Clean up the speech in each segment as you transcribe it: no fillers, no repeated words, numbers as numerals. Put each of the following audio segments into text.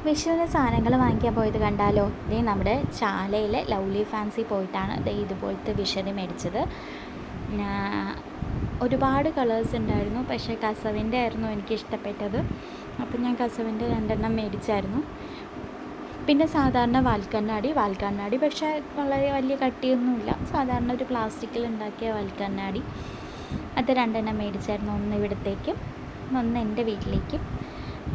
വിഷുവിന് സാധനങ്ങൾ വാങ്ങിക്കാൻ പോയത് കണ്ടാലോ? ദേ നമ്മുടെ ചാലയിലെ ലവ്ലി ഫാൻസി പോയിട്ടാണ് ദേ ഇതുപോലത്തെ വിഷറി മേടിച്ചത്. ഒരുപാട് കളേഴ്സ് ഉണ്ടായിരുന്നു, പക്ഷേ കസവിൻ്റെ ആയിരുന്നു എനിക്കിഷ്ടപ്പെട്ടത്. അപ്പം ഞാൻ കസവിൻ്റെ 2 മേടിച്ചായിരുന്നു. പിന്നെ സാധാരണ വാൽക്കണ്ണാടി പക്ഷേ വളരെ വലിയ കട്ടിയൊന്നുമില്ല, സാധാരണ ഒരു പ്ലാസ്റ്റിക്കിൽ ഉണ്ടാക്കിയ വാൽക്കണ്ണാടി. അത് 2 മേടിച്ചായിരുന്നു, ഒന്ന് ഇവിടത്തേക്കും ഒന്ന് എൻ്റെ വീട്ടിലേക്കും.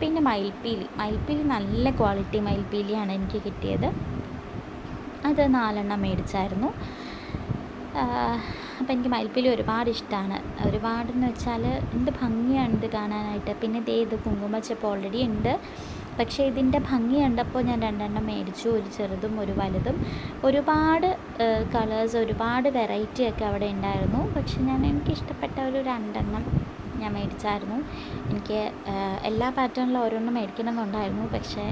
പിന്നെ മയിൽപ്പീലി നല്ല ക്വാളിറ്റി മയിൽപ്പീലിയാണ് എനിക്ക് കിട്ടിയത്. അത് 4 മേടിച്ചായിരുന്നു. അപ്പോൾ എനിക്ക് മയിൽപ്പീലി ഒരുപാട് ഇഷ്ടമാണ്. ഒരുപാടെന്ന് വെച്ചാൽ എന്ത് ഭംഗിയാണ് ഇത് കാണാനായിട്ട്. പിന്നെ ഇത് കുങ്കുമച്ചപ്പ് ഓൾറെഡി ഉണ്ട്, പക്ഷേ ഇതിൻ്റെ ഭംഗി കണ്ടപ്പോൾ ഞാൻ 2 മേടിച്ചു, ഒരു ചെറുതും ഒരു വലുതും. ഒരുപാട് കളേഴ്സ്, ഒരുപാട് വെറൈറ്റിയൊക്കെ അവിടെ ഉണ്ടായിരുന്നു. പക്ഷെ എനിക്കിഷ്ടപ്പെട്ട ഒരു 2 ഞാൻ മേടിച്ചായിരുന്നു. എനിക്ക് എല്ലാ പാറ്റേണിലും ഓരോന്നും മേടിക്കണമെന്നുണ്ടായിരുന്നു, പക്ഷേ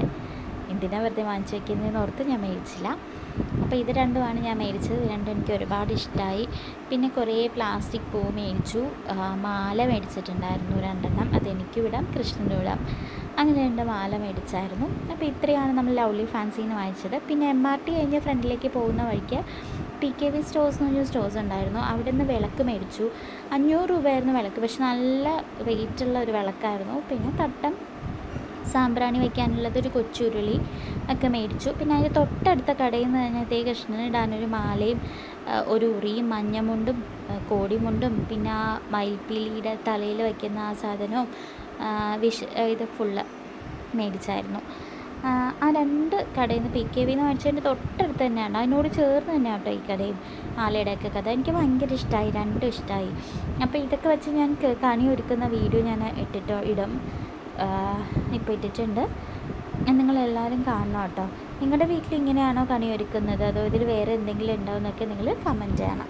എന്തിനാ വെറുതെ വാങ്ങിച്ച് വയ്ക്കുന്നതെന്ന് ഓർത്ത് ഞാൻ മേടിച്ചില്ല. അപ്പോൾ ഇത് 2 ഞാൻ മേടിച്ചത്. 2 എനിക്ക് ഒരുപാട് ഇഷ്ടമായി. പിന്നെ കുറേ പ്ലാസ്റ്റിക് പൂ മേടിച്ചു. മാല മേടിച്ചിട്ടുണ്ടായിരുന്നു 2, അതെനിക്ക് വിടാം, കൃഷ്ണന് വിടാം. അങ്ങനെ 2 മാല മേടിച്ചായിരുന്നു. അപ്പോൾ ഇത്രയാണ് നമ്മൾ ലവ്ലി ഫാൻസിന്ന് വാങ്ങിച്ചത്. പിന്നെ MRT കഴിഞ്ഞ് ഫ്രണ്ടിലേക്ക് പോകുന്ന വഴിക്ക് PKV സ്റ്റോഴ്സ് എന്ന് പറഞ്ഞ സ്റ്റോഴ്സ് ഉണ്ടായിരുന്നു. അവിടെ നിന്ന് വിളക്ക് മേടിച്ചു. 500 രൂപയായിരുന്നു വിളക്ക്, പക്ഷെ നല്ല വെയിറ്റുള്ള ഒരു വിളക്കായിരുന്നു. പിന്നെ തട്ടം സാമ്പ്രാണി വയ്ക്കാനുള്ളതൊരു കൊച്ചുരുളി ഒക്കെ മേടിച്ചു. പിന്നെ അതിൻ്റെ തൊട്ടടുത്ത കടയിൽ നിന്ന് തന്നെ കൃഷ്ണന് ഇടാനൊരു മാലയും ഒരു ഉറിയും മഞ്ഞമുണ്ടും കോടിമുണ്ടും പിന്നെ ആ മയിൽപ്പീലിയുടെ തലയിൽ വയ്ക്കുന്ന ആ സാധനവും ഇത് ഫുള്ള് മേടിച്ചായിരുന്നു. ആ 2 കടയിൽ നിന്ന് PKV എന്ന് മേടിച്ചതിൻ്റെ തൊട്ടടുത്ത് തന്നെയാണ്, അതിനോട് ചേർന്ന് തന്നെയാണ് കേട്ടോ ഈ കടയും മാലയുടെയൊക്കെ കഥ. എനിക്ക് ഭയങ്കര ഇഷ്ടമായി, 2 ഇഷ്ടമായി. അപ്പോൾ ഇതൊക്കെ വെച്ച് ഞാൻ കണി ഒരുക്കുന്ന വീഡിയോ ഞാൻ ഇടും, ഇപ്പോൾ ഇട്ടിട്ടുണ്ട്. നിങ്ങളെല്ലാവരും കാണണം കേട്ടോ. നിങ്ങളുടെ വീട്ടിൽ ഇങ്ങനെയാണോ കണി ഒരുക്കുന്നത്, അതോ ഇതിൽ വേറെ എന്തെങ്കിലും ഉണ്ടോ എന്നൊക്കെ നിങ്ങൾ കമൻറ്റ് ചെയ്യണം.